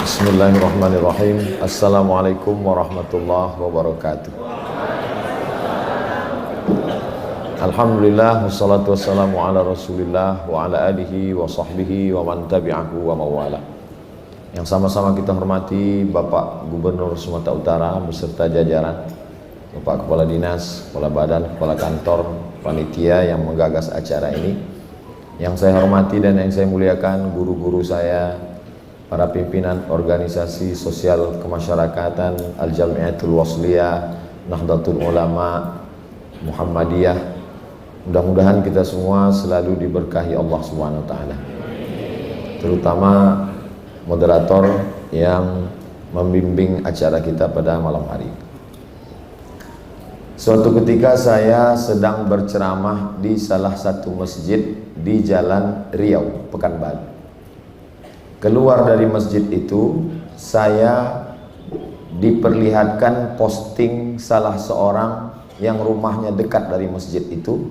Bismillahirrahmanirrahim. Assalamualaikum warahmatullahi wabarakatuh. Alhamdulillah, wassalatu wassalamu ala rasulillah wa ala alihi wa sahbihi wa man tabi'ahu wa mawala. Yang sama-sama kita hormati Bapak Gubernur Sumatera Utara beserta jajaran, Bapak Kepala Dinas, Kepala Badan, Kepala Kantor, panitia yang menggagas acara ini. Yang saya hormati dan yang saya muliakan guru-guru saya, para pimpinan organisasi sosial kemasyarakatan Al-Jamiatul Wasliyah, Nahdlatul Ulama, Muhammadiyah. Mudah-mudahan kita semua selalu diberkahi Allah Subhanahu wa taala. Terutama moderator yang membimbing acara kita pada malam hari. Suatu ketika saya sedang berceramah di salah satu masjid di Jalan Riau, Pekanbaru. Keluar dari masjid itu, saya diperlihatkan posting salah seorang yang rumahnya dekat dari masjid itu.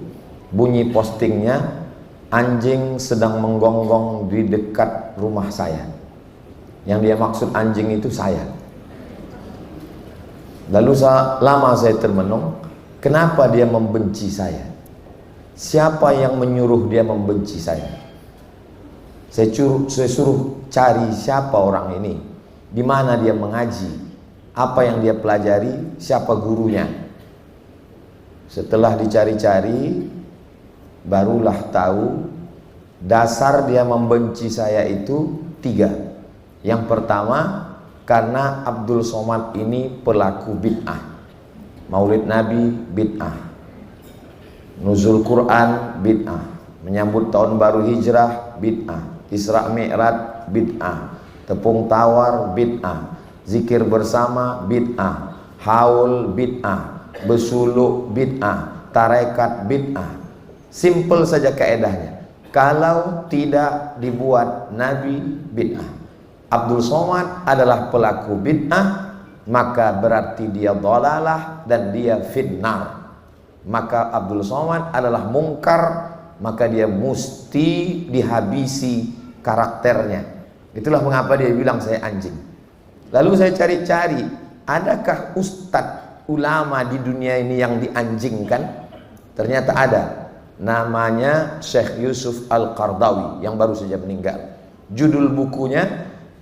Bunyi postingnya, anjing sedang menggonggong di dekat rumah saya. Yang dia maksud anjing itu saya. Lalu lama saya termenung, kenapa dia membenci saya? Siapa yang menyuruh dia membenci saya? Saya suruh cari siapa orang ini, di mana dia mengaji, apa yang dia pelajari, siapa gurunya. Setelah dicari-cari, barulah tahu dasar dia membenci saya itu 3. Yang pertama, karena Abdul Somad ini pelaku bid'ah. Maulid Nabi bid'ah, nuzul Quran bid'ah, menyambut tahun baru hijrah bid'ah, Isra Mi'raj bid'ah, tepung tawar bid'ah, zikir bersama bid'ah, haul bid'ah, besuluk bid'ah, tarekat bid'ah. Simple saja kaedahnya. Kalau tidak dibuat Nabi bid'ah. Abdul Somad adalah pelaku bid'ah, maka berarti dia dhalalah dan dia finnar. Maka Abdul Somad adalah mungkar, maka dia mesti dihabisi karakternya. Itulah mengapa dia bilang saya anjing. Lalu saya cari-cari, adakah ustadz ulama di dunia ini yang dianjingkan? Ternyata ada. Namanya Syekh Yusuf Al-Qardawi yang baru saja meninggal. Judul bukunya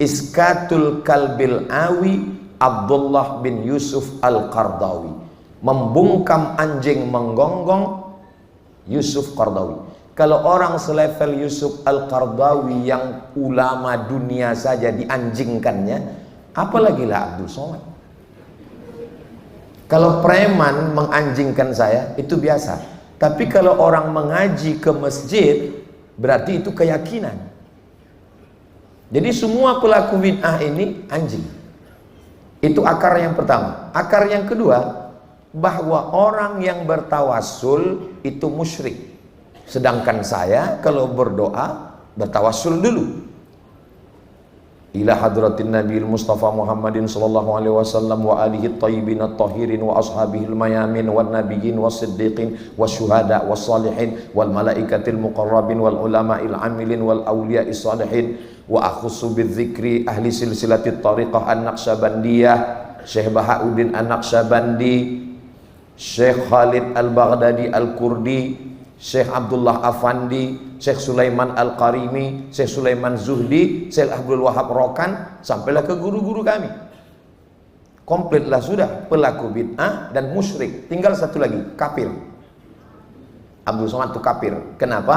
Iskatul Kalbil Awi Abdullah bin Yusuf Al-Qardawi. Membungkam anjing menggonggong Yusuf Qardawi. Kalau orang selevel Yusuf Al-Qardawi yang ulama dunia saja dianjingkannya, apalagi lah Abdul Somad. Kalau preman menganjingkan saya, itu biasa. Tapi kalau orang mengaji ke masjid, berarti itu keyakinan. Jadi semua pelaku bid'ah ini anjing. Itu akar yang pertama. Akar yang kedua, bahwa orang yang bertawassul itu musyrik. Sedangkan saya kalau berdoa bertawassul dulu ila hadratin Nabiul Mustafa Muhammadin sallallahu alaihi wasallam wa alihi thayyibin at-tahirin wa ashabihil mayamin wan nabiyyin was-siddiqin wasyuhada was-salihin wal malaikatil muqarrabin wal ulama'il amilin wal awliya'is salihin wa akhussu bidzikri ahli silsilatit tariqah an-naqsyabandiyah Syekh Bahauddin an-Naqsyabandi, Syekh Khalid al-Baghdadi al-Kurdi, Syekh Abdullah Afandi, Syekh Sulaiman Al-Qarimi, Syekh Sulaiman Zuhdi, Syekh Abdul Wahab Rokan, sampailah ke guru-guru kami. Komplitlah sudah pelaku bid'ah dan musyrik. Tinggal satu lagi, kafir. Abdul Somad itu kafir. Kenapa?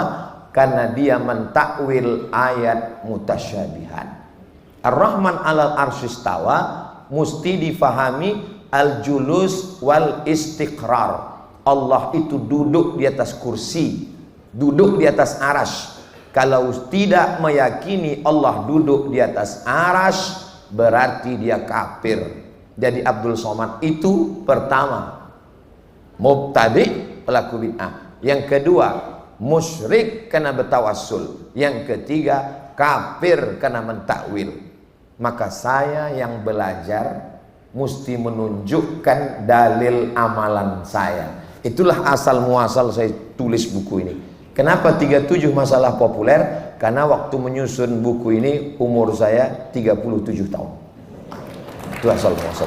Karena dia mentakwil ayat mutasyabihat. Ar-Rahman 'alal arsyistawa mesti difahami al-julus wal istiqrar. Allah itu duduk di atas kursi, duduk di atas arash. Kalau tidak meyakini Allah duduk di atas arash, berarti dia kafir. Jadi Abdul Somad itu pertama mubtadi, pelaku bid'ah. Yang kedua musyrik karena bertawassul. Yang ketiga kafir karena mentakwil. Maka saya yang belajar mesti menunjukkan dalil amalan saya. Itulah asal muasal saya tulis buku ini. Kenapa 37 masalah populer? karena waktu menyusun buku ini umur saya 37 tahun. Itu asal muasal.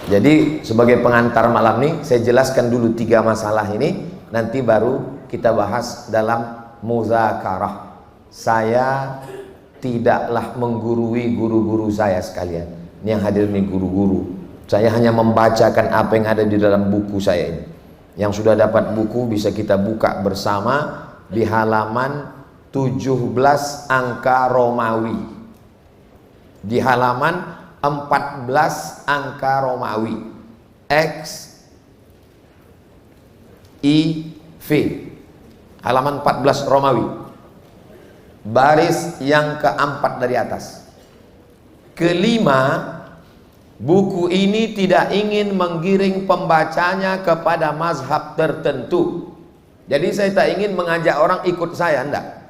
Jadi sebagai pengantar malam ini saya jelaskan dulu 3 masalah ini, nanti baru kita bahas dalam muzakarah. Saya tidaklah menggurui guru-guru saya sekalian. Ini yang hadir nih guru-guru. Saya hanya membacakan apa yang ada di dalam buku saya ini. Yang sudah dapat buku bisa kita buka bersama di halaman 17 angka Romawi. Di halaman 14 angka Romawi. X I V. Halaman 14 Romawi. Baris yang keempat dari atas. Kelima, buku ini tidak ingin menggiring pembacanya kepada mazhab tertentu. Jadi saya tak ingin mengajak orang ikut saya, enggak.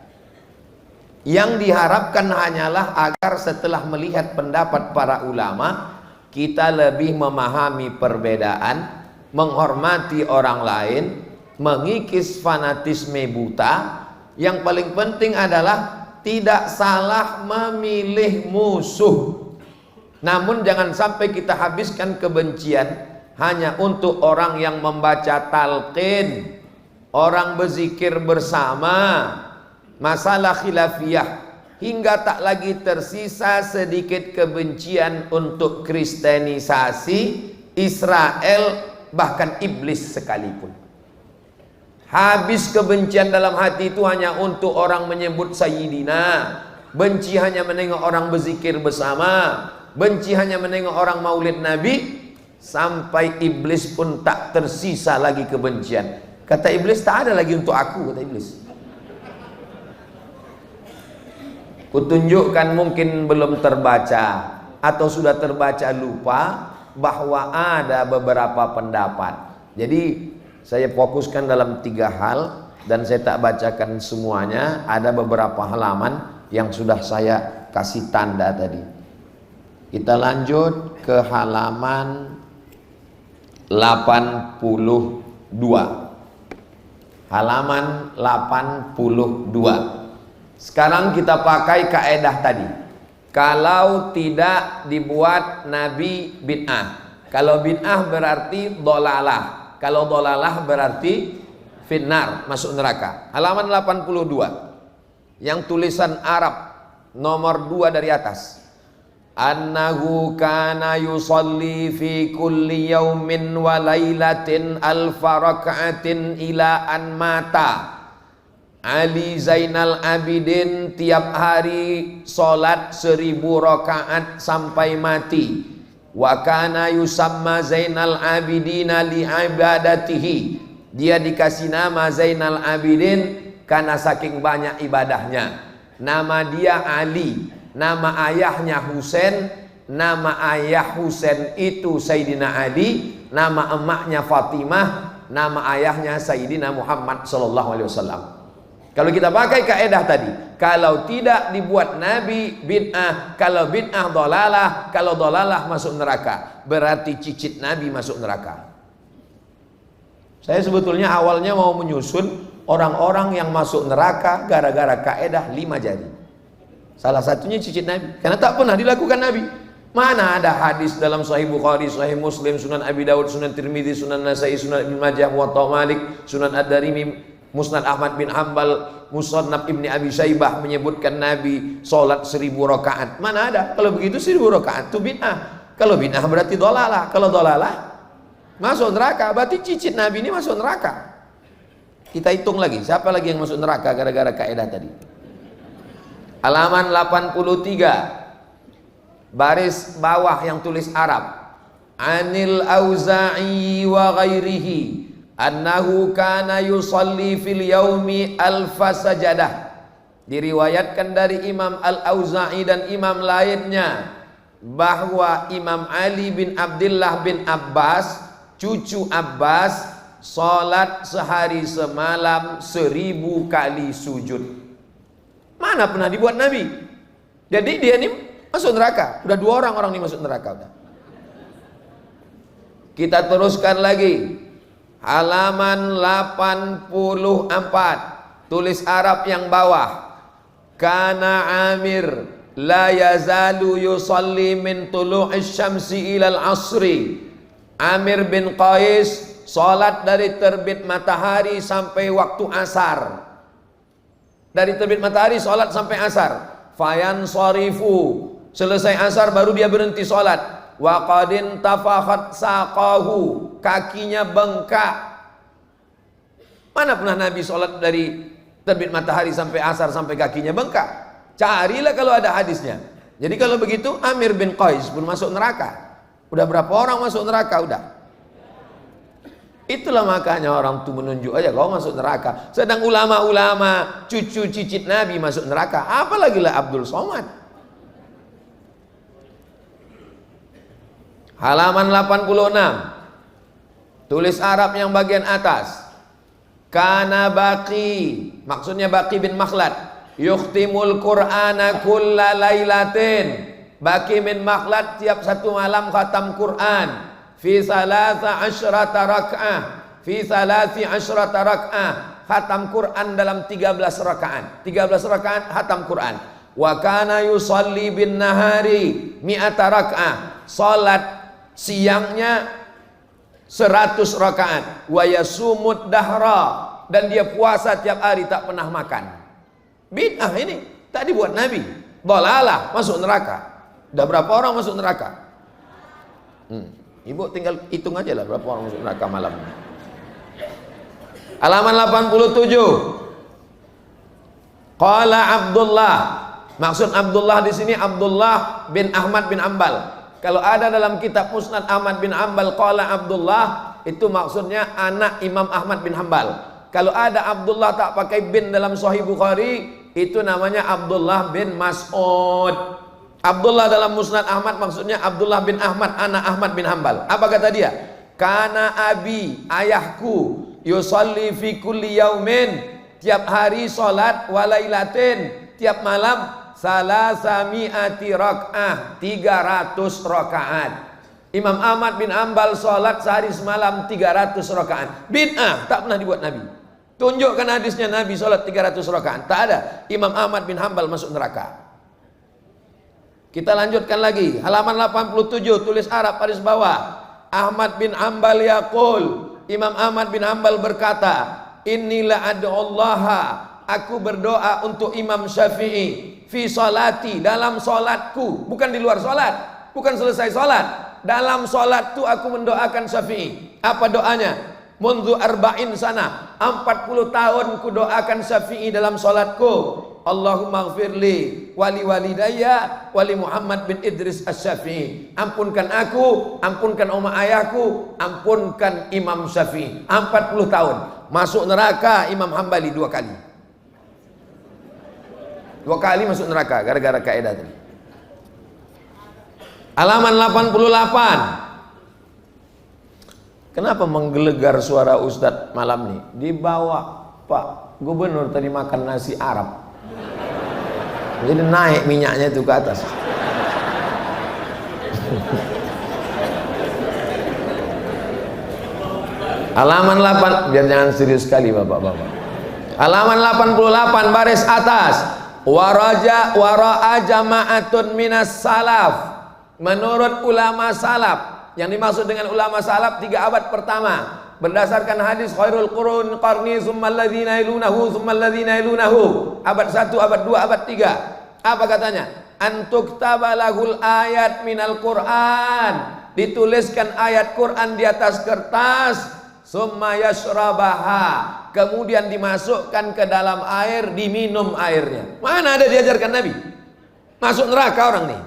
Yang diharapkan hanyalah agar setelah melihat pendapat para ulama, kita lebih memahami perbedaan, menghormati orang lain, mengikis fanatisme buta. Yang paling penting adalah tidak salah memilih musuh. Namun jangan sampai kita habiskan kebencian hanya untuk orang yang membaca talqin, orang berzikir bersama, masalah khilafiyah, hingga tak lagi tersisa sedikit kebencian untuk kristenisasi, Israel, bahkan iblis sekalipun. Habis kebencian dalam hati itu hanya untuk orang menyebut Sayyidina, benci hanya menengok orang berzikir bersama, benci hanya menengok orang maulid Nabi, sampai iblis pun tak tersisa lagi kebencian. Kata iblis, tak ada lagi untuk aku, kata iblis. Kutunjukkan mungkin belum terbaca atau sudah terbaca lupa bahwa ada beberapa pendapat. Jadi saya fokuskan dalam 3 hal dan saya tak bacakan semuanya. Ada beberapa halaman yang sudah saya kasih tanda tadi. Kita lanjut ke halaman 82. Halaman 82. Sekarang kita pakai kaedah tadi. Kalau tidak dibuat Nabi bid'ah. Kalau bid'ah berarti dolalah. Kalau dolalah berarti finnar, masuk neraka. Halaman 82. Yang tulisan Arab nomor 2 dari atas. Annahu kana yusalli fi kulli yaumin wa lailatin alfa raka'atin ila an mata. Ali Zainal Abidin tiap hari solat 1000 rakaat sampai mati. Wa kana yusamma Zainal Abidin li ibadatihi. Dia dikasih nama Zainal Abidin karena saking banyak ibadahnya. Nama dia Ali, nama ayahnya Husain, nama ayah Husain itu Sayyidina Ali, nama emaknya Fatimah, nama ayahnya Sayyidina Muhammad sallallahu alaihi wasallam. Kalau kita pakai kaedah tadi, kalau tidak dibuat Nabi bid'ah, kalau bid'ah dolalah, kalau dolalah masuk neraka, berarti cicit Nabi masuk neraka. Saya sebetulnya awalnya mau menyusun orang-orang yang masuk neraka gara-gara kaedah 5 jari. Salah satunya cicit Nabi, karena tak pernah dilakukan Nabi. Mana ada hadis dalam Sahih Bukhari, Sahih Muslim, Sunan Abi Daud, Sunan Tirmidzi, Sunan Nasai, Sunan Ibn Majah, Muwatta Malik, Sunan Ad-Darimi, Musnad Ahmad bin Hanbal, Musannaf Ibni Abi Syaibah menyebutkan Nabi sholat 1000 rakaat. Mana ada? Kalau begitu 1000 rakaat itu bid'ah. Kalau bid'ah berarti dolalah. Kalau dolalah masuk neraka. Berarti cicit Nabi ini masuk neraka. Kita hitung lagi, siapa lagi yang masuk neraka gara-gara kaidah tadi? Halaman 83. Baris bawah yang tulis Arab. Anil Auza'i wa ghairihi annahu kana yusalli fil yaumi alfa sajadah. Diriwayatkan dari Imam Al-Auza'i dan imam lainnya bahwa Imam Ali bin Abdullah bin Abbas, cucu Abbas, salat sehari semalam 1000 kali sujud. Mana pernah dibuat Nabi? Jadi dia ini masuk neraka. Udah 2 orang ini masuk neraka udah. Kita teruskan lagi. Halaman 84. tulis Arab yang bawah. Kana Amir la yazalu yusalli min tulu'is syamsi ilal asri. Amir bin Qais salat dari terbit matahari sampai waktu asar. Dari terbit matahari salat sampai asar. Fayan sharifu, selesai asar baru dia berhenti salat. Wa qadin tafakhat saqahu, kakinya bengkak. Mana pernah Nabi sholat dari terbit matahari sampai asar sampai kakinya bengkak? Carilah kalau ada hadisnya. Jadi kalau begitu Amir bin Qais pun masuk neraka. Udah berapa orang masuk neraka udah? Itulah makanya orang tuh menunjuk aja kau masuk neraka. Sedang ulama-ulama cucu cicit Nabi masuk neraka, apalagi lah Abdul Somad. Halaman 86, tulis Arab yang bagian atas. Kana Baqi, maksudnya Baqi bin Makhlad, yukhtimul Qur'ana kulla lailatin. Baqi bin Makhlad tiap satu malam khatam Quran. Fi salasa asyrata rak'ah, fi salasi asyrata rak'ah, khatam Quran dalam 13 rakaat. 13 rakaat khatam Quran. Wa kana yusalli bin nahari mi'ata rak'ah, salat siangnya 100 rakaat. Wa yasumud dahra, dan dia puasa tiap hari tak pernah makan. Bid'ah ini tak dibuat Nabi. Dhalalah, masuk neraka. Udah berapa orang masuk neraka? Ibu tinggal hitung aja lah berapa orang masuk neraka malam. Halaman 87. Qala Abdullah, maksud Abdullah di sini Abdullah bin Ahmad bin Ambal. Kalau ada dalam kitab Musnad Ahmad bin Ambal qala Abdullah, itu maksudnya anak Imam Ahmad bin Hambal. Kalau ada Abdullah tak pakai bin dalam Sahih Bukhari, itu namanya Abdullah bin Mas'ud. Abdullah dalam Musnad Ahmad maksudnya Abdullah bin Ahmad, anak Ahmad bin Hambal. Apa kata dia? Kana abi, ayahku, yusalli fi kulli yaumin, tiap hari salat walailatin, tiap malam salasami'ati rak'ah, 300 rakaat. Imam Ahmad bin Ambal salat sehari semalam 300 rakaat. Bid'ah, tak pernah dibuat Nabi. Tunjukkan hadisnya Nabi salat 300 rakaat. Tak ada. Imam Ahmad bin Ambal masuk neraka. Kita lanjutkan lagi. Halaman 87, tulis Arab baris bawah. Ahmad bin Ambal yaqul, Imam Ahmad bin Ambal berkata, Inilah ad'ullaha, aku berdoa untuk Imam Syafi'i fi salati, dalam salatku, bukan di luar salat, bukan selesai salat, dalam salatku aku mendoakan Syafi'i. Apa doanya? Mundu arba'in sana, 40 tahun ku doakan Syafi'i dalam salatku. Allahumma gfirli wali walidayya wali Muhammad bin Idris Asy-Syafi'i. Ampunkan aku, ampunkan umat ayahku, ampunkan Imam Syafi'i. 40 tahun. Masuk neraka Imam Hambali 2 kali. 2 kali masuk neraka gara-gara kaidah tadi. Halaman 88. Kenapa menggelegar suara Ustadz malam nih? Dibawa Pak Gubernur tadi makan nasi Arab, jadi naik minyaknya itu ke atas. Halaman 8, biar jangan serius sekali bapak-bapak. Halaman 88 baris atas. Wara'a jama'atun minas salaf. Menurut ulama salaf, yang dimaksud dengan ulama salaf 3 abad pertama, berdasarkan hadis khairul qurun qarni tsummal ladzina yalunahu tsummal ladzina yalunahu, abad 1, abad 2, abad 3. Apa katanya? Antuktaba lahul ayat minal Qur'an, dituliskan ayat Quran di atas kertas, summa yashrabaha, kemudian dimasukkan ke dalam air, diminum airnya. Mana ada diajarkan Nabi? Masuk neraka orang nih.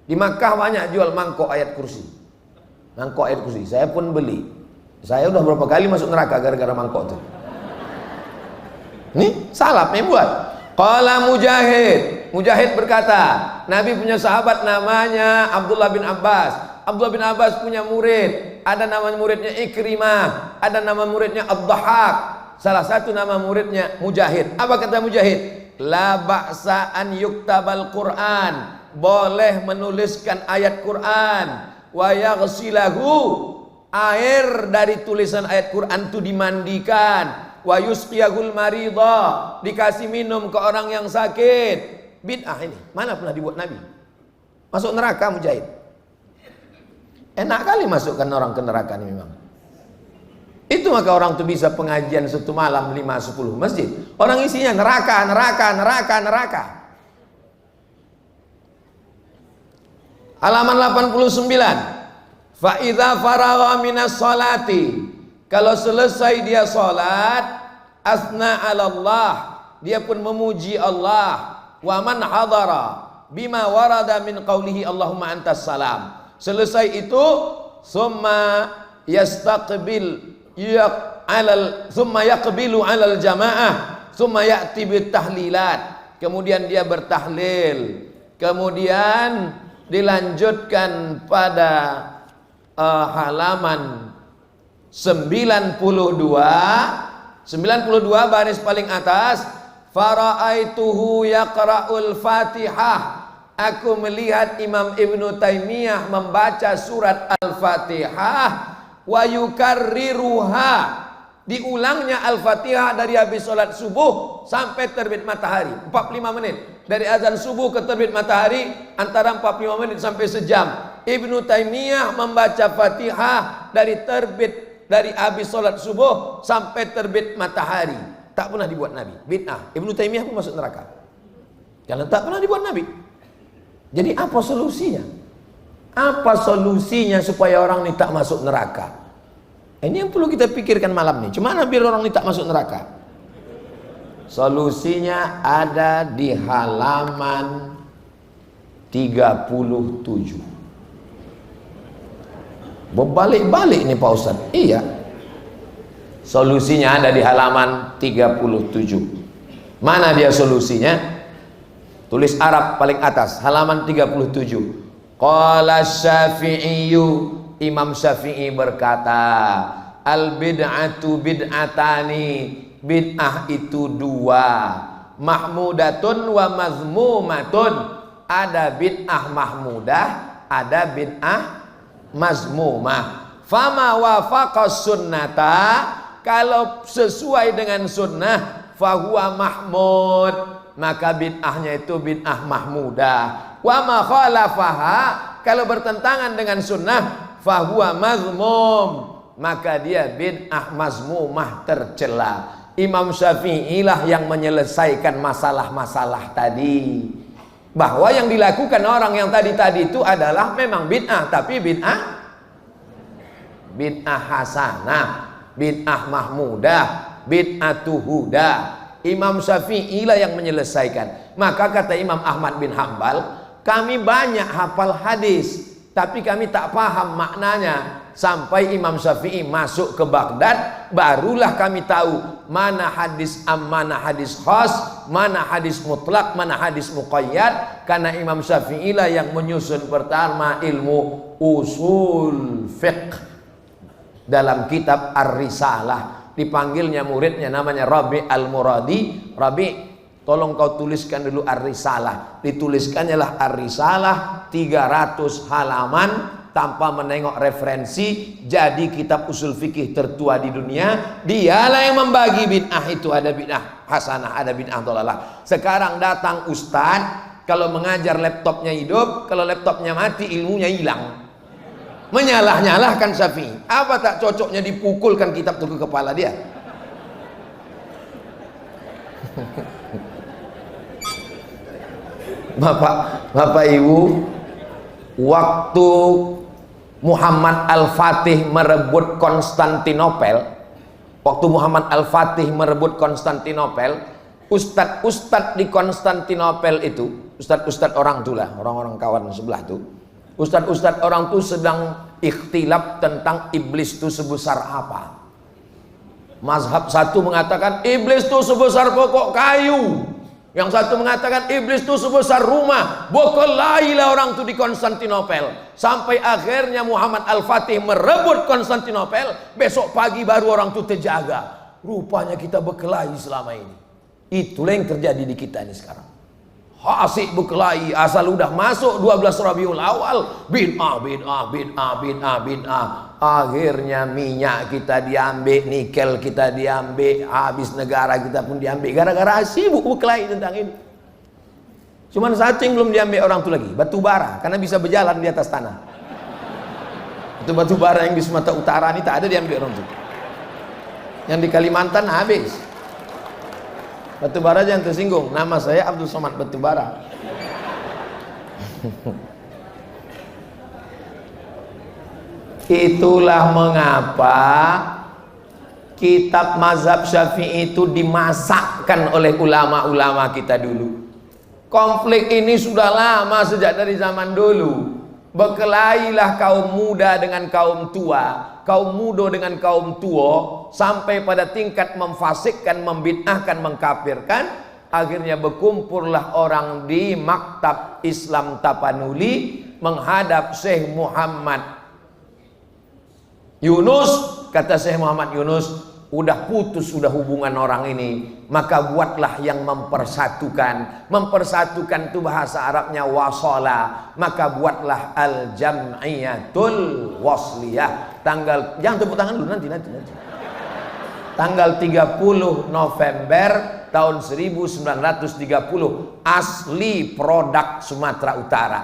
Di Makkah banyak jual mangkok ayat kursi. Mangkok ayat kursi, saya pun beli. Saya udah berapa kali masuk neraka gara-gara mangkok itu. Nih, salaf yang buat. Qala Mujahid, Mujahid berkata, Nabi punya sahabat namanya Abdullah bin Abbas. Abdullah bin Abbas punya murid, ada nama muridnya Ikrimah, ada nama muridnya Ad-Dhahhak. Salah satu nama muridnya Mujahid. Apa kata Mujahid? La ba'sa an yuktabal Qur'an, boleh menuliskan ayat Quran, wa yaghsilahu, air dari tulisan ayat Quran itu dimandikan, wa yusqiyahul marida, dikasih minum ke orang yang sakit. Bid'ah ini mana pernah dibuat Nabi? Masuk neraka mujahid. Enak kali masukkan orang ke neraka ini memang. Itu maka orang tuh bisa pengajian satu malam 5-10 masjid. Orang isinya neraka, neraka, neraka, neraka. Halaman 89. Fa idza faragha minas sholati, kalau selesai dia salat, asna 'ala Allah, dia pun memuji Allah. Wa man hadara bima warada min qawlihi Allahumma antas salam. Selesai itu, summa yastaqbil summa yaqbilu 'alal jamaah, summa ya'ti bitahlilat. Kemudian dia bertahlil. Kemudian dilanjutkan pada halaman 92 baris paling atas. Fara'aituhu yaqra'ul Fatihah, aku melihat Imam Ibnu Taimiyah membaca surat Al-Fatihah, wa yukarriruha, diulangnya Al-Fatihah dari habis sholat subuh sampai terbit matahari, 45 menit. Dari azan subuh ke terbit matahari antara 45 menit sampai sejam. Ibnu Taimiyah membaca Fatihah dari habis sholat subuh sampai terbit matahari. Tak pernah dibuat Nabi. Bid'ah. Ibnu Taimiyah pun masuk neraka karena tak pernah dibuat Nabi. Jadi apa solusinya? Apa solusinya supaya orang ini tak masuk neraka? Ini yang perlu kita pikirkan malam ini. Cuma biar orang ini tak masuk neraka? Solusinya ada di halaman 37. Berbalik-balik nih Pak Ustaz. Iya. Solusinya ada di halaman 37. Mana dia solusinya? Tulis Arab paling atas, halaman 37. Qala Syafi'iyyu, Imam Syafi'i berkata, al bid'atu bid'atani, bid'ah itu dua, mahmudatun wa mazmumatun. Ada bid'ah mahmudah, ada bid'ah mazmumah. Fama wafaqas sunnata, kalau sesuai dengan sunnah, fahuwa mahmud, maka bid'ahnya itu bid'ah mahmudah. Wa ma khalafaha, kalau bertentangan dengan sunnah, fahuwa mazmum, maka dia bid'ah mazmumah, tercela. Imam Syafi'i lah yang menyelesaikan masalah-masalah tadi, bahwa yang dilakukan orang yang tadi itu adalah memang bid'ah, tapi bid'ah hasanah, bid'ah mahmudah, bid'atu huda. Imam Syafi'i lah yang menyelesaikan. Maka kata Imam Ahmad bin Hambal, kami banyak hafal hadis, tapi kami tak paham maknanya. Sampai Imam Syafi'i masuk ke Baghdad, barulah kami tahu mana hadis am, mana hadis khas, mana hadis mutlak, mana hadis muqayyad. Karena Imam Syafi'i lah yang menyusun pertama ilmu usul fiqh dalam kitab Ar-Risalah. Dipanggilnya muridnya namanya Rabi' Al-Muradi. Rabi', tolong kau tuliskan dulu Ar-Risalah. Dituliskannya lah Ar-Risalah 300 halaman tanpa menengok referensi. Jadi kitab usul fikih tertua di dunia. Dialah yang membagi bid'ah itu, ada bid'ah hasanah, ada bid'ah dhalalah. Sekarang datang ustadz, kalau mengajar laptopnya hidup, kalau laptopnya mati ilmunya hilang. Menyalah-nyalahkan Syafi'i. Apa tak cocoknya dipukulkan kitab itu ke kepala dia? Bapak Ibu, waktu Muhammad Al-Fatih merebut Konstantinopel, ustadz-ustadz di Konstantinopel itu, ustadz-ustadz orang itulah, orang-orang kawan sebelah itu, ustadz-ustadz orang itu sedang ikhtilaf tentang iblis itu sebesar apa. Mazhab satu mengatakan iblis itu sebesar pokok kayu, yang satu mengatakan iblis itu sebesar rumah. Bokolailah orang itu di Konstantinopel, sampai akhirnya Muhammad Al-Fatih merebut Konstantinopel. Besok pagi baru orang itu terjaga. Rupanya kita berkelahi selama ini. Itulah yang terjadi di kita ini sekarang. Hasik berkelahi asal udah masuk 12 Rabiul Awal, bid'ah, bid'ah, bid'ah, bid'ah, bid'ah. Akhirnya minyak kita diambil, nikel kita diambil, habis negara kita pun diambil gara-gara sibuk berkelahi tentang ini. Cuman satu yang belum diambil orang itu lagi, batu bara, karena bisa berjalan di atas tanah. Itu batu bara yang di Sumatera Utara ini tak ada diambil orang itu. Yang di Kalimantan habis. Batu bara jangan tersinggung. Nama saya Abdul Somad Batubara. Itulah mengapa kitab mazhab Syafi'i itu dimasakkan oleh ulama-ulama kita dulu. Konflik ini sudah lama, sejak dari zaman dulu. Berkelailah kaum muda dengan kaum tua, kaum muda dengan kaum tua, sampai pada tingkat memfasikkan, membid'ahkan, mengkafirkan. Akhirnya berkumpullah orang di Maktab Islam Tapanuli menghadap Syekh Muhammad Yunus. Kata Syekh Muhammad Yunus, udah putus sudah hubungan orang ini, maka buatlah yang mempersatukan. Mempersatukan itu bahasa Arabnya wasala, maka buatlah al-jam'iyatul wasliyah. Tanggal, jangan tepuk tangan dulu, nanti. Tanggal 30 November tahun 1930, asli produk Sumatera Utara.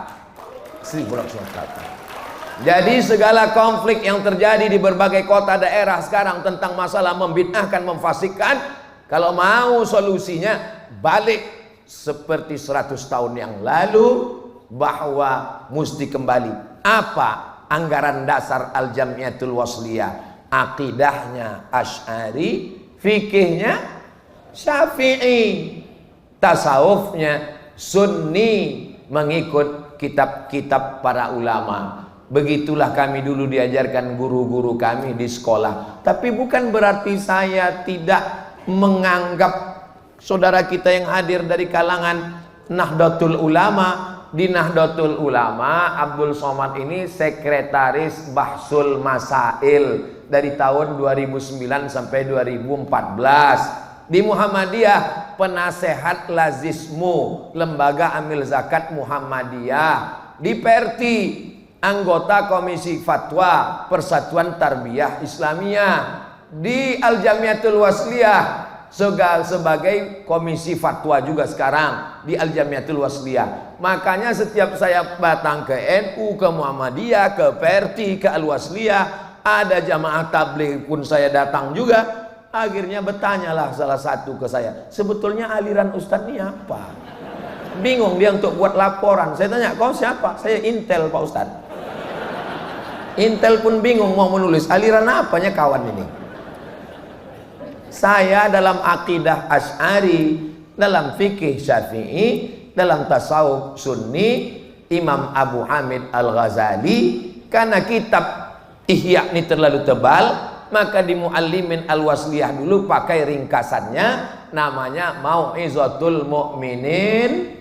Asli produk Sumatera Utara. Jadi segala konflik yang terjadi di berbagai kota daerah sekarang tentang masalah membid'ahkan, memfasikkan, kalau mau solusinya balik seperti 100 tahun yang lalu, bahwa mesti kembali. Apa anggaran dasar Al-Jamiatul Wasliyah? Akidahnya Asy'ari, fikihnya Syafi'i, tasawufnya Sunni, mengikut kitab-kitab para ulama. Begitulah kami dulu diajarkan guru-guru kami di sekolah. Tapi bukan berarti saya tidak menganggap saudara kita yang hadir dari kalangan Nahdlatul Ulama. Di Nahdlatul Ulama, Abdul Somad ini sekretaris Bahsul Masail dari tahun 2009 sampai 2014. Di Muhammadiyah, penasehat Lazismu, Lembaga Amil Zakat Muhammadiyah. Di Perti, anggota Komisi Fatwa Persatuan Tarbiyah Islamiyah. Di Al-Jamiatul Wasliyah sebagai komisi fatwa juga sekarang di Al-Jamiatul Wasliyah. Makanya setiap saya datang ke NU, ke Muhammadiyah, ke Perti, ke Al-Wasliyah, ada jamaah tabligh pun saya datang juga. Akhirnya bertanyalah salah satu ke saya, sebetulnya aliran Ustadz ini apa? Bingung dia untuk buat laporan. Saya tanya, kau siapa? Saya Intel Pak Ustadz. Intel pun bingung mau menulis aliran apanya kawan ini. Saya dalam akidah Asy'ari, dalam fikih Syafi'i, dalam tasawuf Sunni, Imam Abu Hamid Al-Ghazali. Karena kitab Ihya ini terlalu tebal, maka di Muallimin Al-Wasliyah dulu pakai ringkasannya, namanya Mau'izatul Mu'minin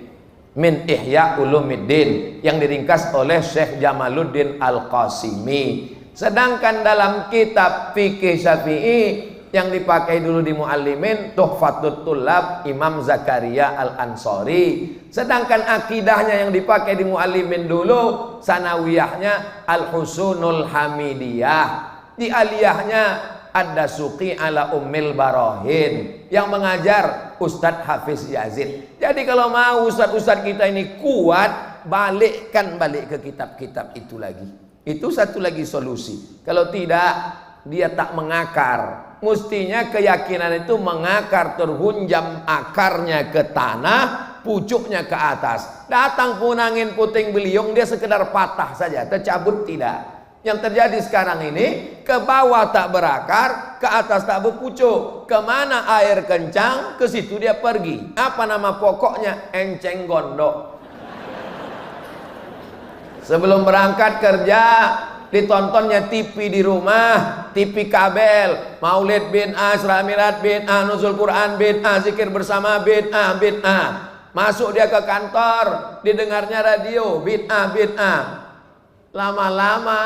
min Ihya Ulumuddin, yang diringkas oleh Syekh Jamaluddin Al-Qasimi. Sedangkan dalam kitab fikih Syafi'i yang dipakai dulu di Muallimin, Tuhfatut Tullab Imam Zakaria Al-Ansori. Sedangkan akidahnya yang dipakai di Muallimin dulu, sanawiyahnya Al-Husunul Hamidiyah. Di aliyahnya Ad-Dasuqi ala Ummil Barahin, yang mengajar Ustadz Hafiz Yazid. Jadi kalau mau ustadz-ustadz kita ini kuat, balik ke kitab-kitab itu lagi. Itu satu lagi solusi. Kalau tidak, dia tak mengakar. Mestinya keyakinan itu mengakar, terhunjam akarnya ke tanah, pucuknya ke atas. Datang pun angin puting beliung, dia sekedar patah saja, tercabut tidak. Yang terjadi sekarang ini, ke bawah tak berakar, ke atas tak berpucuk. Kemana air kencang, ke situ dia pergi. Apa nama pokoknya? Enceng gondok. Sebelum berangkat kerja, ditontonnya TV di rumah, TV kabel, Maulid bid'ah, Isra Mi'raj bid'ah, Nuzul Quran bid'ah, zikir bersama bid'ah. Masuk dia ke kantor, didengarnya radio bid'ah. Lama-lama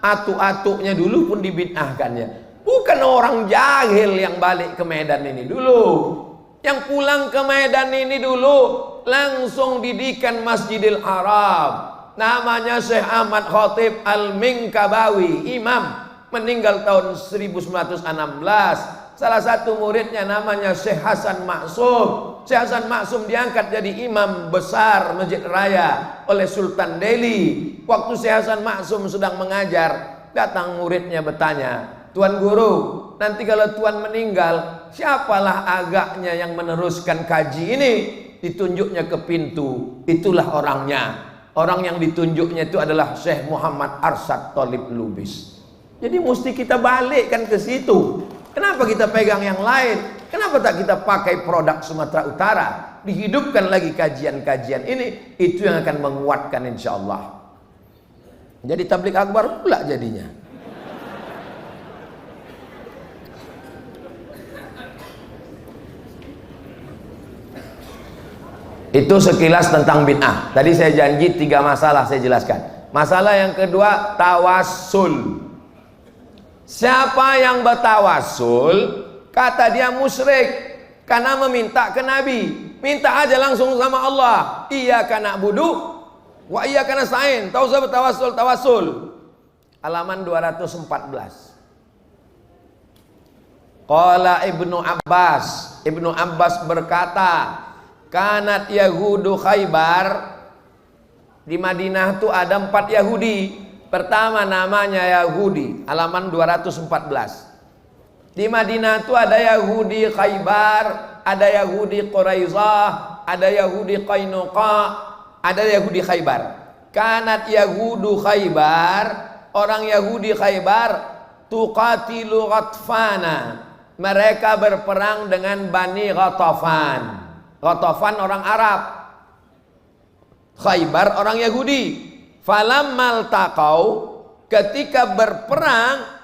atu-atuknya dulu pun dibid'ahkannya. Bukan orang jahil yang balik ke Medan ini dulu. Yang pulang ke Medan ini dulu langsung didikan Masjidil Haram. Namanya Syekh Ahmad Khatib Al-Minkabawi, imam, meninggal tahun 1916. Salah satu muridnya namanya Syekh Hasan Maksum. Syekh Hasan Maksum diangkat jadi imam besar Masjid Raya oleh Sultan Delhi. Waktu Syekh Hasan Maksum sedang mengajar, datang muridnya bertanya, "Tuan Guru, nanti kalau Tuan meninggal, siapalah agaknya yang meneruskan kaji ini?" Ditunjuknya ke pintu, itulah orangnya. Orang yang ditunjuknya itu adalah Syekh Muhammad Arsyad Thalib Lubis. Jadi mesti kita balikkan ke situ. Kenapa kita pegang yang lain? Kenapa tak kita pakai produk Sumatera Utara? Dihidupkan lagi kajian-kajian ini, itu yang akan menguatkan insya Allah. Jadi tabligh akbar pula jadinya. Itu sekilas tentang bid'ah. Tadi saya janji 3 masalah saya jelaskan. Masalah yang kedua, tawassul. Siapa yang bertawassul, kata dia musyrik karena meminta ke Nabi. Minta aja langsung sama Allah. Iyyaka na'budu wa iyyaka nasta'in. Tahu usah bertawassul, tawassul. Halaman 214. Qala Ibnu Abbas. Ibnu Abbas berkata, kanat Yahudu Khaybar. Di Madinah tuh ada 4 Yahudi. Pertama namanya Yahudi, halaman 214. Di Madinah tuh ada Yahudi Khaybar, ada Yahudi Quraizah, ada Yahudi Qainuqa, ada Yahudi Khaybar. Kanat Yahudu Khaybar, orang Yahudi Khaybar, tuqatilu Ghatfana. Mereka berperang dengan Bani Ghatafan. Ghatafan orang Arab, Khaybar orang Yahudi. Falammal taqau, ketika berperang,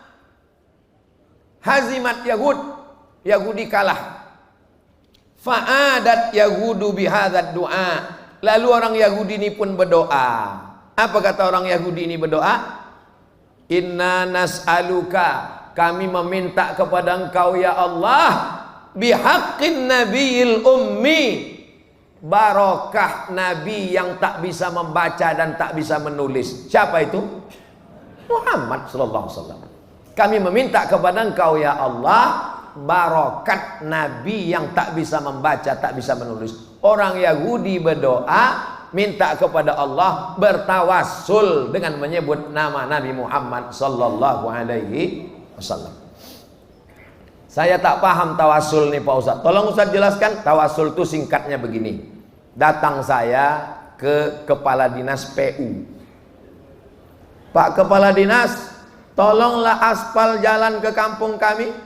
hazimat Yahud, Yahudi kalah. Fa'adat Yahudu bihadzal du'a. Lalu orang Yahudi ini pun berdoa. Apa kata orang Yahudi ini berdoa? Inna nas'aluka, kami meminta kepada engkau ya Allah, bihaqqin nabiyil ummi, barokah Nabi yang tak bisa membaca dan tak bisa menulis. Siapa itu? Muhammad sallallahu alaihi wasallam. Kami meminta kepada engkau ya Allah, barokat Nabi yang tak bisa membaca, tak bisa menulis. Orang Yahudi berdoa, minta kepada Allah, bertawassul dengan menyebut nama Nabi Muhammad sallallahu alaihi wasallam. Saya tak paham tawassul nih Pak Ustadz. Tolong Ustadz jelaskan. Tawassul itu singkatnya begini. Datang saya ke kepala dinas PU. Pak kepala dinas, tolonglah aspal jalan ke kampung kami.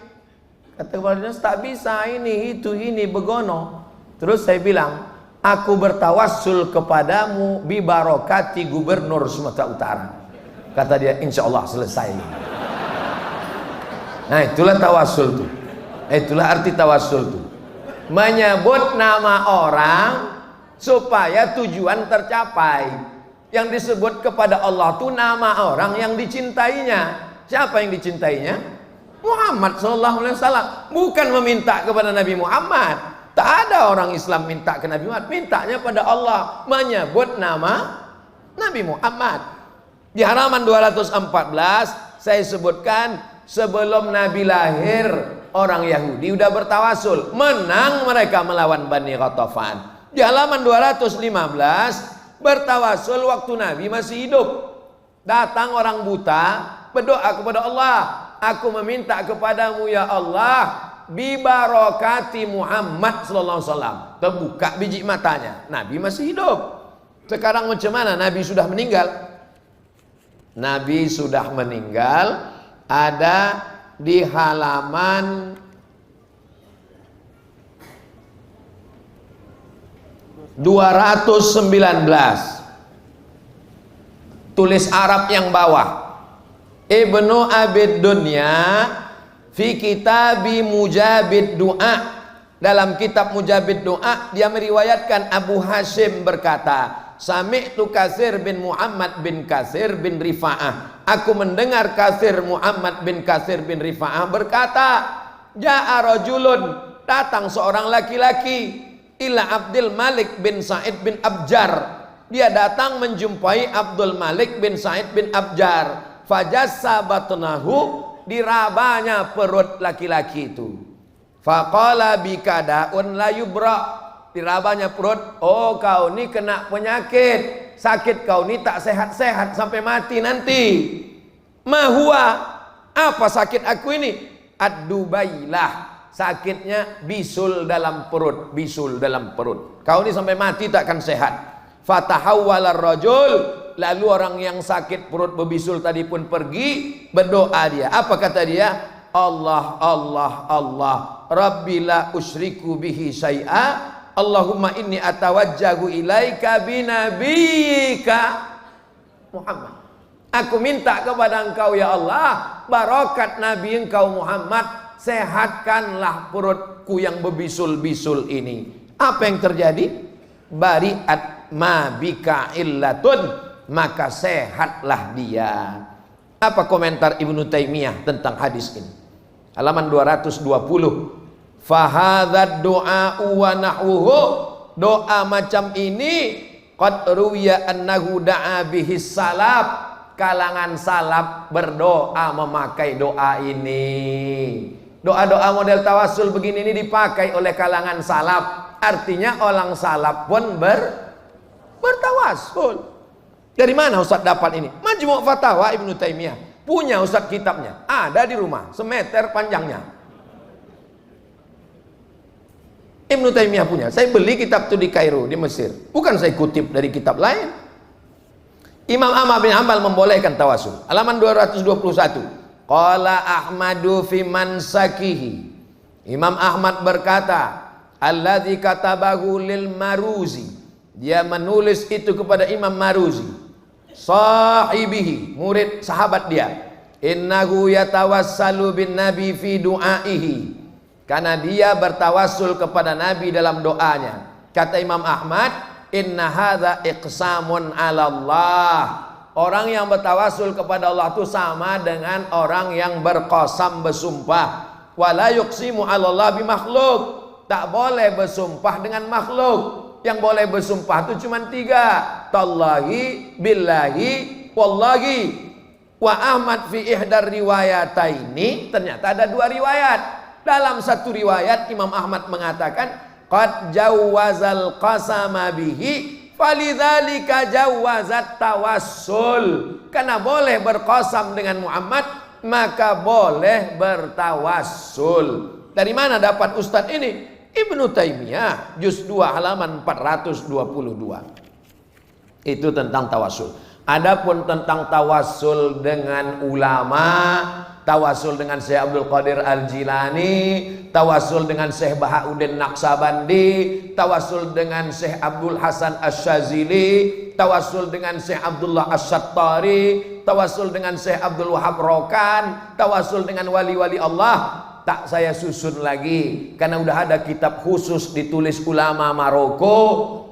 Kata kepala dinas, tak bisa, ini begono. Terus saya bilang, aku bertawassul kepadamu bi barokati gubernur Sumatera Utara. Kata dia, insya Allah selesai. Nah itulah tawassul tuh. Itulah arti tawassul tuh. Menyebut nama orang supaya tujuan tercapai. Yang disebut kepada Allah tuh nama orang yang dicintainya. Siapa yang dicintainya? Muhammad sallallahu alaihi wasallam. Bukan meminta kepada Nabi Muhammad. Tak ada orang Islam minta ke Nabi Muhammad. Mintanya pada Allah, menyebut nama Nabi Muhammad. Di halaman 214 saya sebutkan, sebelum Nabi lahir, orang Yahudi udah bertawassul, menang mereka melawan Bani Ghatafan. Di halaman 215 bertawassul waktu Nabi masih hidup. Datang orang buta berdoa kepada Allah, aku meminta kepadamu ya Allah, bi barokati Muhammad sallallahu alaihi wasallam. Terbuka biji matanya, Nabi masih hidup. Sekarang macam mana? Nabi sudah meninggal. Nabi sudah meninggal. Ada di halaman 219. Tulis Arab yang bawah. Ibnu Abid Dunya fi kitabi Mujabid Du'a. Dalam kitab Mujabid Du'a dia meriwayatkan Abu Hashim berkata, Sami'tu Katsir bin Muhammad bin Katsir bin Rifa'ah. Aku mendengar Katsir Muhammad bin Katsir bin Rifa'ah berkata, Ja'a rajulun, datang seorang laki-laki, ila Abdul Malik bin Sa'id bin Abjar. Dia datang menjumpai Abdul Malik bin Sa'id bin Abjar. Fajassa batnahu, dirabanya perut laki-laki itu. Faqala bikadaun la yubra, dirabanya perut, oh kau ni kena penyakit, sakit kau ni tak sehat-sehat sampai mati nanti. Mahua, apa sakit aku ini? Ad-dubailah, sakitnya bisul dalam perut, bisul dalam perut. Kau ni sampai mati takkan sehat. Fatahawwalar rajul, lalu orang yang sakit perut berbisul tadi pun pergi, berdoa dia. Apa kata dia? Allah, Allah, Allah, Rabbi la usyriku bihi syai'a, Allahumma inni atawajjahu ilaika binabiyika Muhammad. Aku minta kepada engkau ya Allah, barakat Nabi engkau Muhammad, sehatkanlah perutku yang berbisul-bisul ini. Apa yang terjadi? Bari'at ma bika illatun, maka sehatlah dia. Apa komentar Ibnu Taimiyah tentang hadis ini? Halaman 220. Fahadzal du'a wa nahwuhu, doa macam ini qad ruwiya annahu da'a bihi salaf, kalangan salaf berdoa memakai doa ini. Doa-doa model tawassul begini ini dipakai oleh kalangan salaf. Artinya orang salaf pun bertawassul. Dari mana Ustaz dapat ini? Majmu' Fatawa Ibnu Taimiyah. Punya Ustaz kitabnya, ada di rumah, semeter panjangnya. Ibnu Taimiyah punya. Saya beli kitab itu di Kairo, di Mesir. Bukan saya kutip dari kitab lain. Imam Ahmad bin Hanbal membolehkan tawassul. Halaman 221. Qala Ahmadu fi mansakihi. Imam Ahmad berkata, alladzi katabahu lil Maruzi, dia menulis itu kepada Imam Maruzi, sahibihi, murid sahabat dia. Innahu yatawassalu bin nabi fi du'aihi, karena dia bertawassul kepada Nabi dalam doanya. Kata Imam Ahmad, inna hadza iqsamun 'ala Allah. Orang yang bertawassul kepada Allah itu sama dengan orang yang berqasam, bersumpah. Wala yuqsimu 'ala Allah bi makhluk. Tak boleh bersumpah dengan makhluk. Yang boleh bersumpah itu cuma 3. Tallahi, billahi, wallahi. Wa Ahmad fi ihdar riwayataini, ternyata ada 2 riwayat. Dalam satu riwayat Imam Ahmad mengatakan qad jawwazal qasama bihi falidzalika jawwazat tawassul. Karena boleh berqasam dengan Muhammad, maka boleh bertawassul. Dari mana dapat ustadz ini? Ibnu Taimiyah juz 2 halaman 422. Itu tentang tawassul. Adapun tentang tawassul dengan ulama, tawassul dengan Syekh Abdul Qadir Al-Jilani, tawassul dengan Syekh Bahauddin Naqsabandi, tawassul dengan Syekh Abdul Hasan Asy-Syazili, tawassul dengan Syekh Abdullah Asy-Syattari, tawassul dengan Syekh Abdul Wahab Rokan, tawassul dengan wali-wali Allah, tak saya susun lagi karena udah ada kitab khusus ditulis ulama Maroko,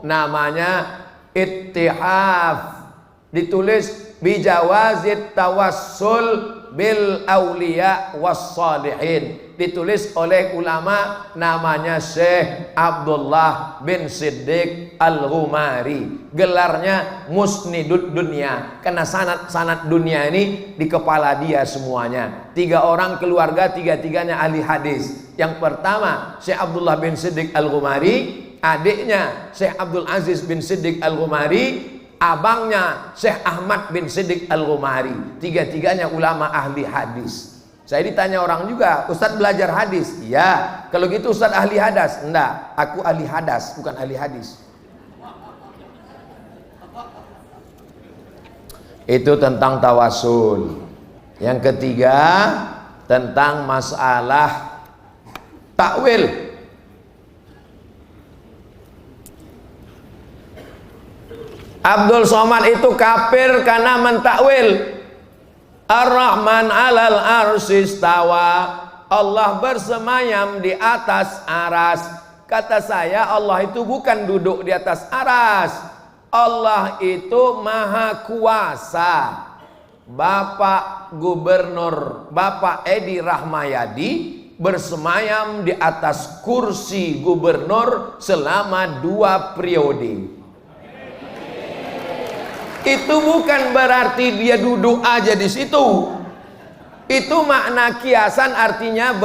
namanya Ittihaf, ditulis bijawazit tawassul bil auliya was salihin, ditulis oleh ulama namanya Syekh Abdullah bin Siddiq Al-Ghumari. Gelarnya Musnidud Dunya, karena sanad dunia ini di kepala dia semuanya. 3 orang keluarga, 3-tiganya ahli hadis. Yang pertama Syekh Abdullah bin Siddiq Al-Ghumari, adiknya Syekh Abdul Aziz bin Siddiq Al-Ghumari, abangnya Syekh Ahmad bin Siddiq Al-Ghumari. 3-tiganya ulama ahli hadis. Saya ditanya orang juga, Ustadz belajar hadis? Iya. Kalau gitu Ustadz ahli hadas? Enggak, aku ahli hadas, bukan ahli hadis. Itu tentang tawassul. Yang ketiga tentang masalah takwil. Abdul Somad itu kafir karena mentakwil Ar-Rahman 'alal arsy istawa, Allah bersemayam di atas aras. Kata saya, Allah itu bukan duduk di atas aras, Allah itu maha kuasa. Bapak Gubernur Bapak Edi Rahmayadi bersemayam di atas kursi gubernur selama 2 periode. Itu bukan berarti dia duduk aja di situ. Itu makna kiasan, artinya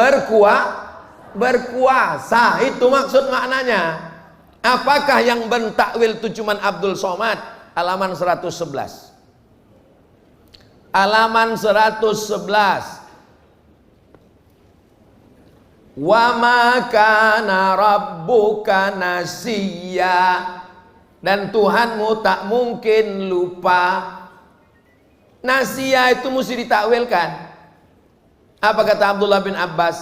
berkuasa. Itu maksud maknanya. Apakah yang bentakwil itu cuman Abdul Somad? Halaman 111. Halaman 111. Wa ma kana rabbuka nasiya, dan Tuhanmu tak mungkin lupa. Nasiya itu mesti ditakwilkan. Apa kata Abdullah bin Abbas?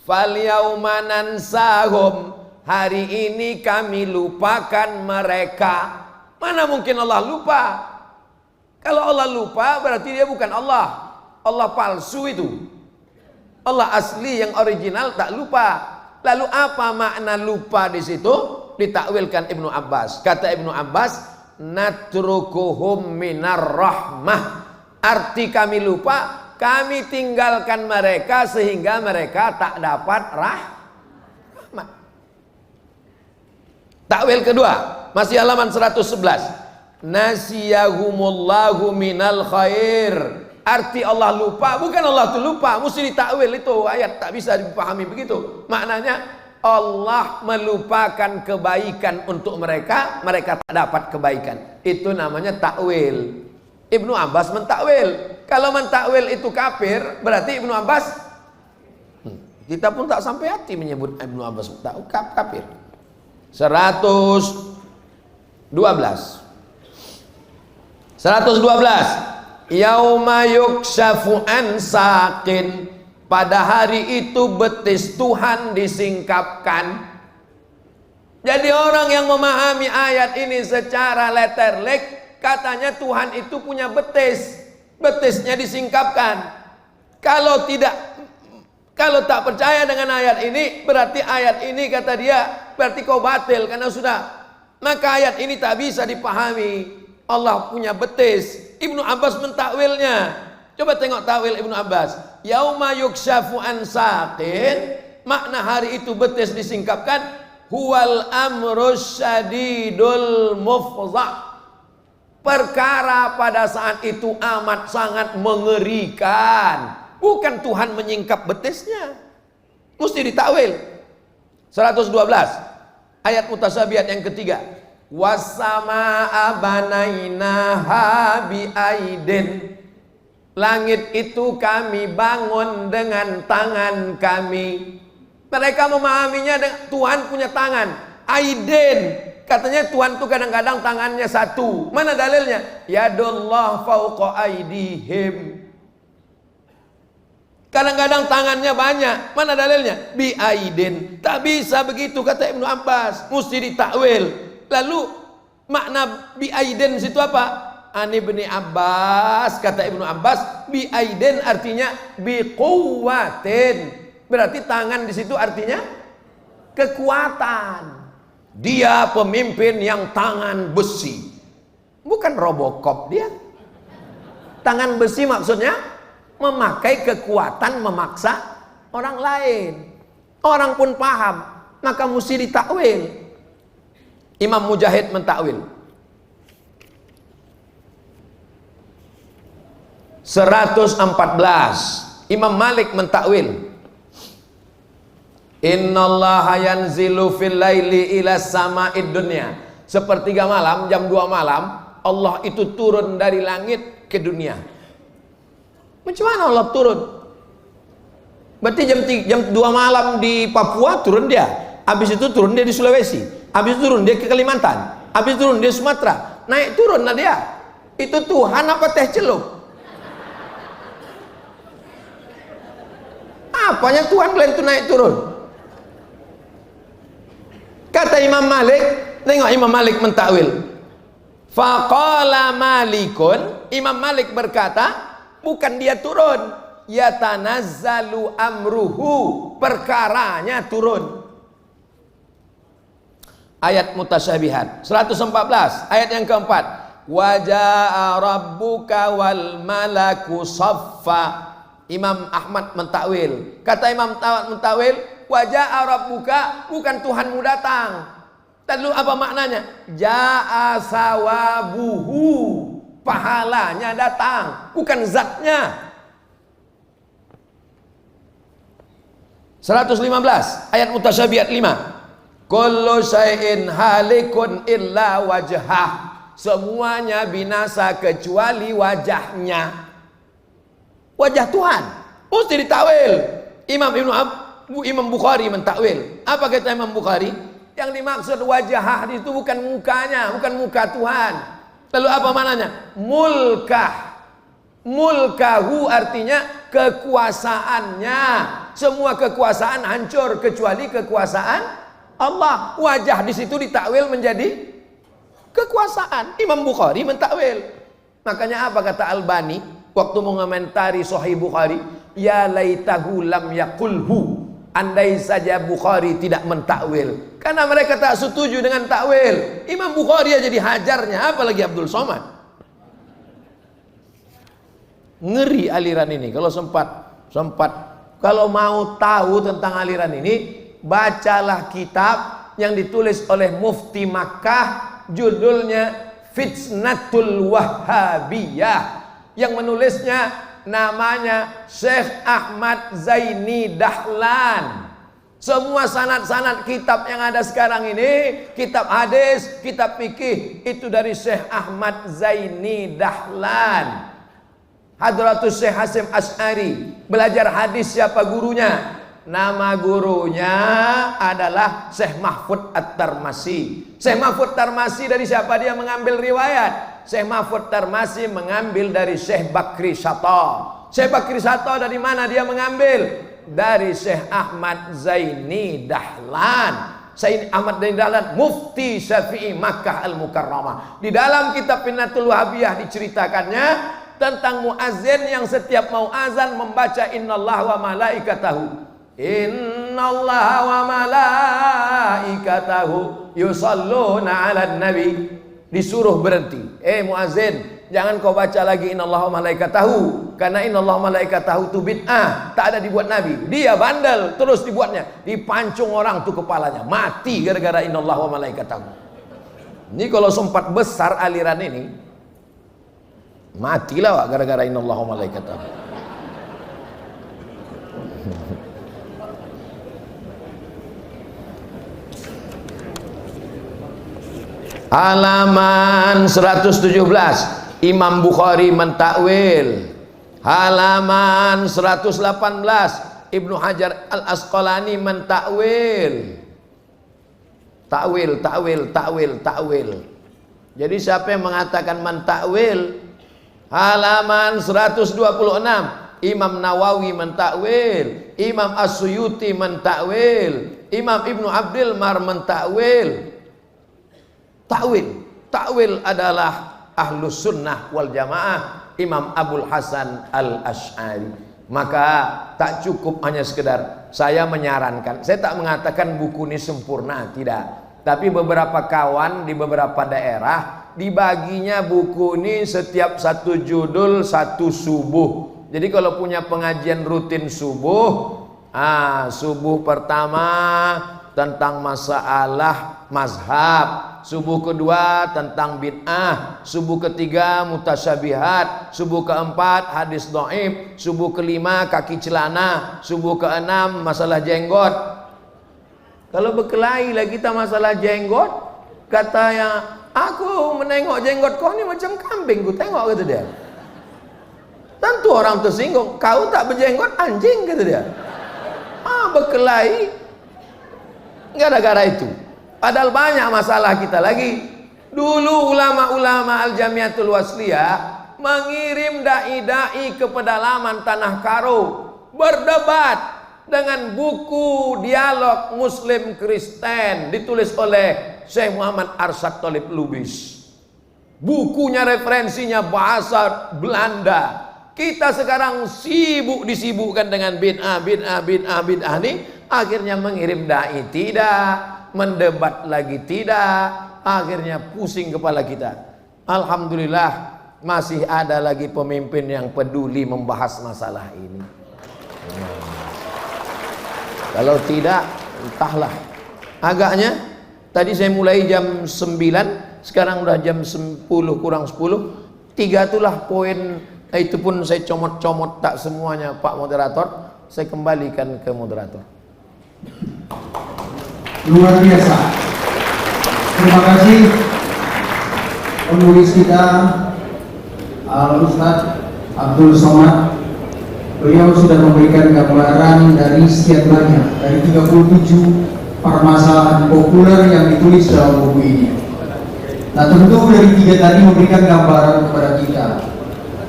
Fal yauma nansahum, hari ini kami lupakan mereka. Mana mungkin Allah lupa? Kalau Allah lupa berarti dia bukan Allah. Allah palsu itu. Allah asli yang original tak lupa. Lalu apa makna lupa di situ? Ditakwilkan Ibnu Abbas. Kata Ibnu Abbas, natrukuhum minar rahmah. Arti kami lupa, kami tinggalkan mereka sehingga mereka tak dapat rahmat. Takwil kedua, masih halaman 111. Nasiyahumullahu minal khair. Arti Allah lupa, bukan Allah itu lupa, mesti ditakwil itu ayat, tak bisa dipahami begitu. Maknanya Allah melupakan kebaikan untuk mereka, mereka tak dapat kebaikan. Itu namanya takwil. Ibnu Abbas mentakwil. Kalau mentakwil itu kafir, berarti Ibnu Abbas, kita pun tak sampai hati menyebut Ibnu Abbas kafir. 112. Yauma yukshafu an saqin, pada hari itu betis Tuhan disingkapkan. Jadi orang yang memahami ayat ini secara letterlek, katanya Tuhan itu punya betis, betisnya disingkapkan. Kalau tak percaya dengan ayat ini, berarti ayat ini kata dia, berarti kau batil karena sudah. Maka ayat ini tak bisa dipahami. Allah punya betis. Ibnu Abbas mentakwilnya. Coba tengok takwil Ibnu Abbas. Yauma yukshafu an saqin, makna hari itu betis disingkapkan, huwal amrus syadidul mufza. Perkara pada saat itu amat sangat mengerikan. Bukan Tuhan menyingkap betisnya. Mesti ditakwil. 112. Ayat mutasyabihat yang ketiga. Wassamaa banainaha biaidin, langit itu kami bangun dengan tangan kami. Mereka memahaminya Tuhan punya tangan. Aidin, katanya Tuhan itu kadang-kadang tangannya satu. Mana dalilnya? Yadullah fauqa aidihim. Kadang-kadang tangannya banyak. Mana dalilnya? Biaidin. Tak bisa begitu kata Ibnu Abbas. Mesti ditakwil. Lalu makna biaiden situ apa? An Ibnu Abbas, kata Ibnu Abbas, biaiden artinya biquwatin. Berarti tangan di situ artinya kekuatan. Dia pemimpin yang tangan besi. Bukan Robocop dia. Tangan besi maksudnya memakai kekuatan memaksa orang lain. Orang pun paham, maka mesti ditakwil. Imam Mujahid mentakwil. 114. Imam Malik mentakwil. Innallaha yanzilu fil laili ila sama'id dunya. Sepertiga malam, jam 2 malam, Allah itu turun dari langit ke dunia. Macam mana Allah turun? Berarti jam 2 malam di Papua turun dia. Habis itu turun dia di Sulawesi. Habis turun dia ke Kalimantan, habis turun dia Sumatera, naik turun lah dia. Itu Tuhan apa teh celup? Apanya Tuhan kalian itu naik turun? Kata Imam Malik, tengok Imam Malik mentakwil. Faqala Malikun, Imam Malik berkata, bukan dia turun, yatanazzalu amruhu, perkaranya turun. Ayat mutasyabihat 114, ayat yang keempat. Wa jaa rabbuka wal malaku saffa, Imam Ahmad mentakwil. Kata Imam Ahmad mentakwil, wajah rabbuka, bukan Tuhanmu datang. Lalu apa maknanya? Ja'a sawabuhu, pahalanya datang, bukan zatnya. 115 ayat mutasyabihat 5. Kullu syai'in halikun illa wajhah. Semuanya binasa kecuali wajahnya. Wajah Tuhan mesti ditakwil. Imam Bukhari mentakwil. Apa kata Imam Bukhari? Yang dimaksud wajah itu bukan mukanya, bukan muka Tuhan. Lalu apa maknanya? Mulkah. Mulkahu artinya kekuasaannya. Semua kekuasaan hancur kecuali kekuasaan Allah. Wajah di situ ditakwil menjadi kekuasaan. Imam Bukhari mentakwil. Makanya apa kata Albani waktu mengomentari Sahih Bukhari? Ya laitahu lam yaqulhu. Andai saja Bukhari tidak mentakwil. Karena mereka tak setuju dengan takwil. Imam Bukhari aja dihajarnya, apalagi Abdul Somad. Ngeri aliran ini. Kalau kalau mau tahu tentang aliran ini, bacalah kitab yang ditulis oleh Mufti Makkah, judulnya Fitnatul Wahhabiyah, yang menulisnya namanya Syekh Ahmad Zaini Dahlan. Semua sanad-sanad kitab yang ada sekarang ini, kitab hadis, kitab fikih, itu dari Syekh Ahmad Zaini Dahlan. Hadratus Syekh Hasim Asy'ari. Belajar hadis siapa gurunya? Nama gurunya adalah Syekh Mahfud At-Tarmasi. Syekh Mahfud Tarmasi dari siapa dia mengambil riwayat? Syekh Mahfud Tarmasi mengambil dari Syekh Bakri Syatta. Syekh Bakri Syatta dari mana dia mengambil? Dari Syekh Ahmad Zaini Dahlan. Syekh Ahmad Zaini Dahlan, Mufti Syafi'i Makkah Al-Mukarramah. Di dalam kitab Fitnatul Wahhabiyah diceritakannya tentang muazzin yang setiap mau azan membaca innallaha wa malaikatahu. Innallaha wa malaikatahu yusalluna 'alan nabi. Disuruh berhenti. Muazzin, jangan kau baca lagi innallaha wa malaikatahu, karena innallaha wa malaikatahu itu bid'ah, tak ada dibuat nabi. Dia bandel, terus dibuatnya. Dipancung orang tuh kepalanya, mati gara-gara innallaha wa malaikatahu. Ini kalau sempat besar aliran ini, matilah wak gara-gara innallaha wa malaikatahu. Halaman 117 Imam Bukhari mentakwil. Halaman 118 Ibnu Hajar Al-Asqalani mentakwil. Takwil. Jadi siapa yang mengatakan mentakwil? Halaman 126 Imam Nawawi mentakwil, Imam As-Suyuti mentakwil, Imam Ibnu Abdil Mar mentakwil. Takwil adalah Ahlus Sunnah wal Jamaah, Imam Abul Hasan Al-Asy'ari. Maka tak cukup hanya sekedar saya menyarankan. Saya tak mengatakan buku ini sempurna, tidak. Tapi beberapa kawan di beberapa daerah dibaginya buku ini setiap satu judul satu subuh. Jadi kalau punya pengajian rutin subuh, subuh pertama tentang masalah mazhab, subuh kedua tentang bid'ah, subuh ketiga mutasyabihat, subuh keempat hadis dhaif, subuh kelima kaki celana, subuh keenam masalah jenggot. Kalau berkelahi lah kita masalah jenggot, katanya aku menengok jenggot kau ni macam kambing, ku tengok, kata dia. Tentu orang tersinggung, kau tak berjenggot anjing, kata dia. Berkelahi gara-gara itu. Padahal banyak masalah kita lagi. Dulu ulama-ulama Al-Jamiatul Wasliyah mengirim dai-dai ke pedalaman Tanah Karo, berdebat dengan buku dialog Muslim Kristen ditulis oleh Syekh Muhammad Arsyad Thalib Lubis. Bukunya referensinya bahasa Belanda. Kita sekarang disibukkan dengan bid'ah ini, akhirnya mengirim dai tidak, mendebat lagi tidak, akhirnya pusing kepala kita. Alhamdulillah masih ada lagi pemimpin yang peduli membahas masalah ini. Kalau tidak, entahlah. Agaknya tadi saya mulai jam 9, sekarang udah jam 10 kurang 10. 3 itulah poin, itu pun saya comot-comot tak semuanya Pak Moderator. Saya kembalikan ke moderator. Luar biasa. Terima kasih penulis kita Al-Ustaz Abdul Somad. Beliau sudah memberikan gambaran dari sekian banyak, dari 37 permasalahan populer yang ditulis dalam buku ini. Nah, tentu dari 3 tadi memberikan gambaran kepada kita.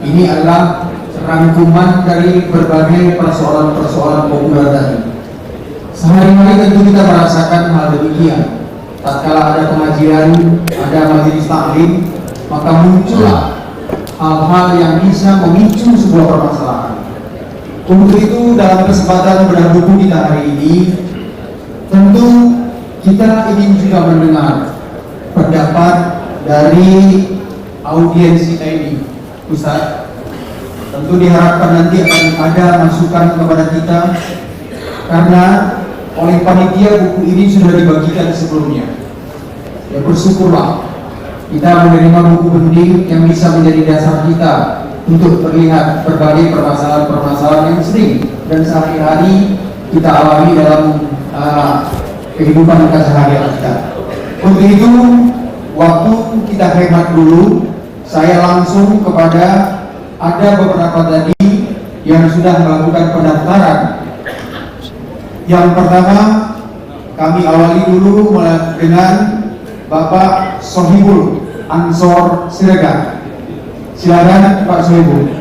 Ini adalah rangkuman dari berbagai persoalan-persoalan populer tadi. Sehari-hari tentu kita merasakan hal demikian. Tatkala ada pengajian, ada majelis taklim, maka muncullah hal-hal yang bisa memicu sebuah permasalahan. Untuk itu dalam kesempatan bedah buku kita hari ini, tentu kita ingin juga mendengar pendapat dari audiens kita ini, Ustaz. Tentu diharapkan nanti akan ada masukan kepada kita, karena oleh panitia buku ini sudah dibagikan sebelumnya. Ya, bersyukurlah kita menerima buku benih yang bisa menjadi dasar kita untuk melihat berbagai permasalahan-permasalahan yang sering dan sehari-hari kita alami dalam kehidupan keseharian kita. Untuk itu, waktu kita hemat dulu, saya langsung kepada ada beberapa tadi yang sudah melakukan pendaftaran. Yang pertama, kami awali dulu dengan Bapak Sohibul Ansor Siregar. Silakan Pak Sohibul.